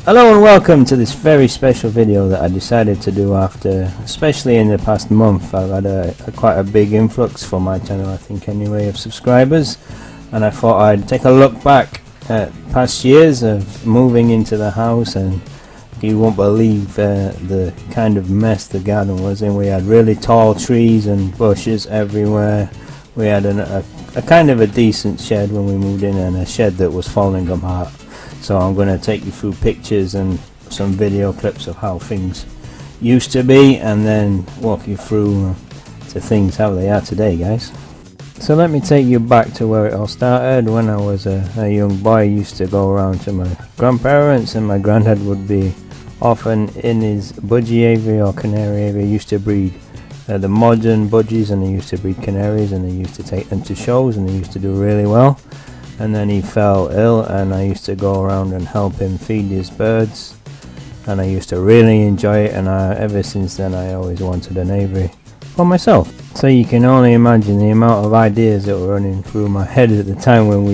Hello and welcome to this very special video that I decided to do after, especially in the past month, I've had quite a big influx for my channel, I think anyway, of subscribers, and I thought I'd take a look back at past years of moving into the house, and you won't believe the kind of mess the garden was in. We had really tall trees and bushes everywhere. We had a kind of a decent shed when we moved in, and a shed that was falling apart. So I'm going to take you through pictures and some video clips of how things used to be, and then walk you through to things how they are today, guys. So let me take you back to where it all started. When I was a young boy, I used to go around to my grandparents, and my granddad would be often in his budgie aviary or canary aviary. He used to breed the modern budgies, and he used to breed canaries, and he used to take them to shows, and he used to do really well. And then he fell ill, and I used to go around and help him feed his birds, and I used to really enjoy it, and ever since then I always wanted an aviary for myself. So you can only imagine the amount of ideas that were running through my head at the time when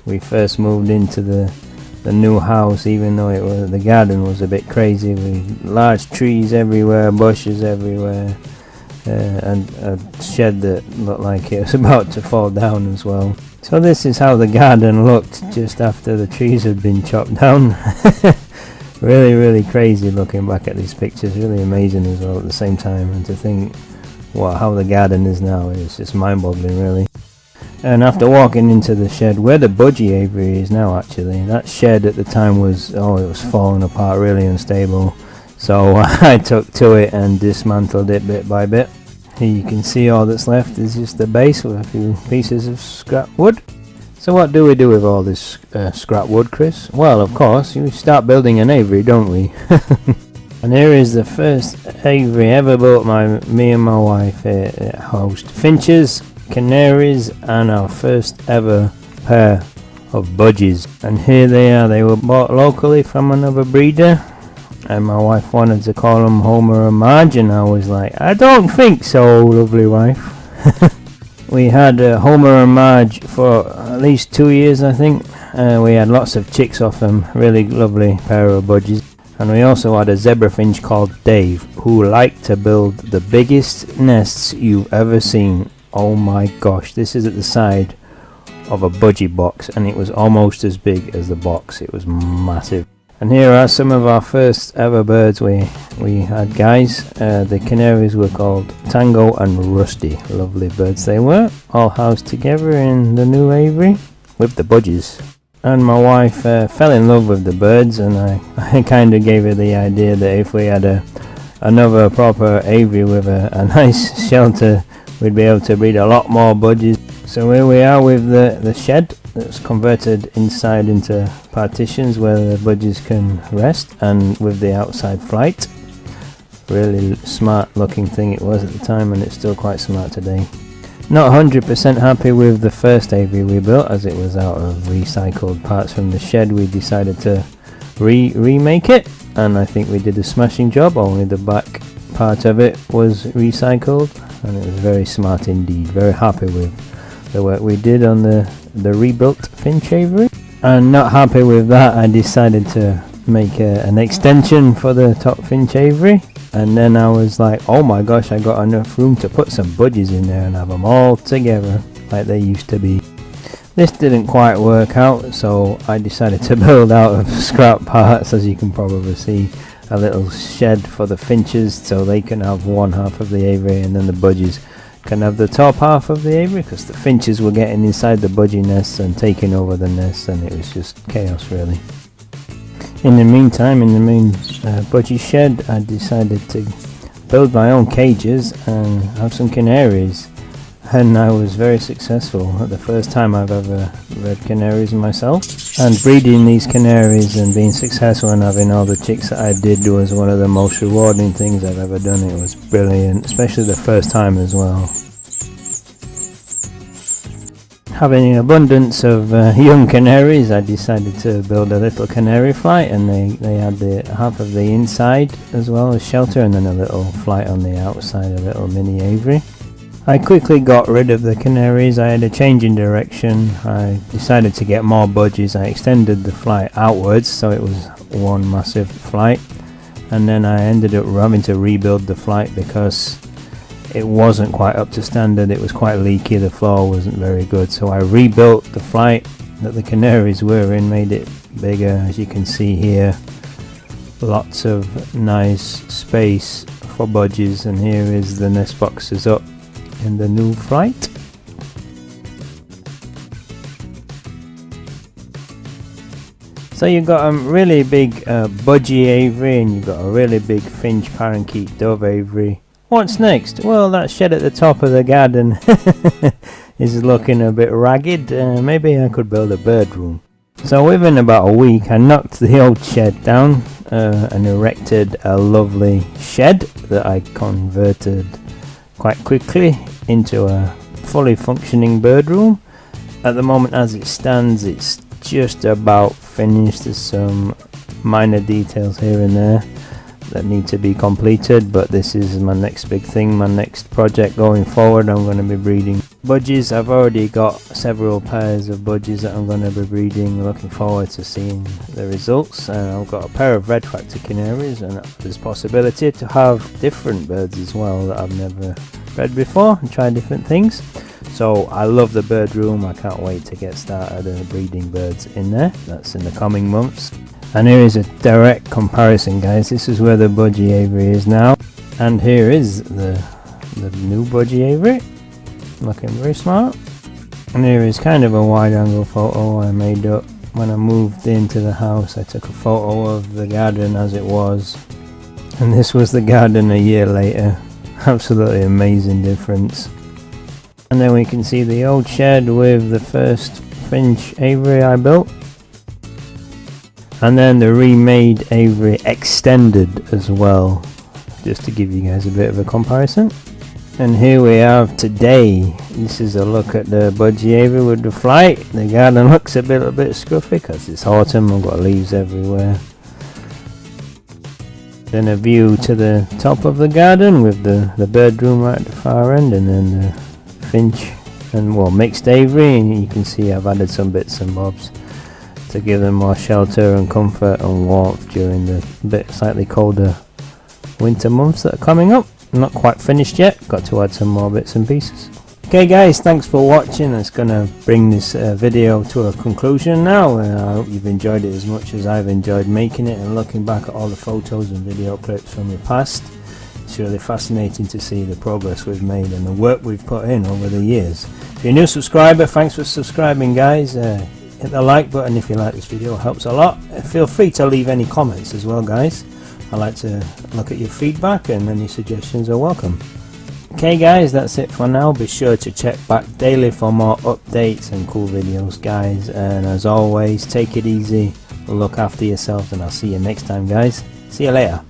we first moved into the new house, even though the garden was a bit crazy with large trees everywhere, bushes everywhere, and a shed that looked like it was about to fall down as well. So this is how the garden looked just after the trees had been chopped down. Really crazy looking back at these pictures, really amazing as well at the same time, and to think how the garden is now is just mind-boggling really. And after walking into the shed where the budgie aviary is now, actually, that shed at the time was, it was falling apart, really unstable. So I took to it and dismantled it bit by bit. Here you can see all that's left is just the base with a few pieces of scrap wood. So what do we do with all this scrap wood, Chris? Well, of course, we start building an aviary, don't we? And here is the first aviary ever built by me and my wife. It housed finches, canaries, and our first ever pair of budgies. And here they are. They were bought locally from another breeder, and my wife wanted to call them Homer and Marge, and I was like, I don't think so, lovely wife. We had Homer and Marge for at least 2 years, I think. We had lots of chicks off them, really lovely pair of budgies. And we also had a zebra finch called Dave, who liked to build the biggest nests you've ever seen. Oh my gosh, this is at the side of a budgie box, and it was almost as big as the box. It was massive. And here are some of our first ever birds we had, guys. The canaries were called Tango and Rusty. Lovely birds they were, all housed together in the new aviary with the budgies. And my wife fell in love with the birds, and I kind of gave her the idea that if we had another proper aviary with a nice shelter, we'd be able to breed a lot more budgies. So here we are with the shed that's converted inside into partitions where the budgies can rest, and with the outside flight. Really smart looking thing it was at the time, and it's still quite smart today. Not 100% happy with the first aviary we built, as it was out of recycled parts from the shed. We decided to remake it, and I think we did a smashing job. Only the back part of it was recycled, and it was very smart indeed. Very happy with the work we did on the rebuilt finch aviary. And not happy with that, I decided to make an extension for the top finch aviary, and then I was like, oh my gosh, I got enough room to put some budgies in there and have them all together like they used to be. This didn't quite work out, so I decided to build out of scrap parts, as you can probably see, a little shed for the finches so they can have one half of the aviary, and then the budgies can have the top half of the aviary, because the finches were getting inside the budgie nests and taking over the nests, and it was just chaos really. In the meantime, in the main budgie shed, I decided to build my own cages and have some canaries, and I was very successful. The first time I've ever bred canaries myself, and breeding these canaries and being successful and having all the chicks that I did was one of the most rewarding things I've ever done. It was brilliant, especially the first time as well. Having an abundance of young canaries, I decided to build a little canary flight, and they had the half of the inside as well as shelter, and then a little flight on the outside, a little mini aviary. I quickly got rid of the canaries. I had a change in direction. I decided to get more budgies. I extended the flight outwards so it was one massive flight, and then I ended up having to rebuild the flight because it wasn't quite up to standard. It was quite leaky, the floor wasn't very good, so I rebuilt the flight that the canaries were in, made it bigger. As you can see here, lots of nice space for budgies, and here is the nest boxes up in the new flight. So you've got a really big budgie aviary, and you've got a really big finch parakeet dove aviary. What's next? Well, that shed at the top of the garden is looking a bit ragged. Maybe I could build a bird room. So within about a week I knocked the old shed down and erected a lovely shed that I converted quite quickly into a fully functioning bird room. At the moment, as it stands, it's just about finished. There's some minor details here and there that need to be completed, but this is my next big thing, my next project going forward. I'm going to be breeding budgies. I've already got several pairs of budgies that I'm going to be breeding. Looking forward to seeing the results. I've got a pair of red factor canaries, and there's possibility to have different birds as well that I've never bred before and try different things. So I love the bird room. I can't wait to get started breeding birds in there. That's in the coming months. And here is a direct comparison, guys. This is where the budgie aviary is now, and here is the new budgie aviary, looking very smart. And here is kind of a wide angle photo I made up when I moved into the house. I took a photo of the garden as it was, and this was the garden a year later. Absolutely amazing difference. And then we can see the old shed with the first finch aviary I built, and then the remade aviary extended as well, just to give you guys a bit of a comparison. And here we have today. This is a look at the budgie aviary with the flight. The garden looks a bit scruffy because it's autumn. I've got leaves everywhere. Then a view to the top of the garden with the bird room right at the far end, and then the finch and mixed aviary. And you can see I've added some bits and bobs to give them more shelter and comfort and warmth during the slightly colder winter months that are coming up. Not quite finished yet, got to add some more bits and pieces. Okay guys, thanks for watching. That's gonna bring this video to a conclusion now. I hope you've enjoyed it as much as I've enjoyed making it and looking back at all the photos and video clips from the past. It's really fascinating to see the progress we've made and the work we've put in over the years. If you're a new subscriber, thanks for subscribing, guys. Hit the like button if you like this video, it helps a lot. Feel free to leave any comments as well, guys. I like to look at your feedback, and any suggestions are welcome. Okay guys, that's it for now. Be sure to check back daily for more updates and cool videos, guys. And as always, take it easy, look after yourselves, and I'll see you next time, guys. See you later.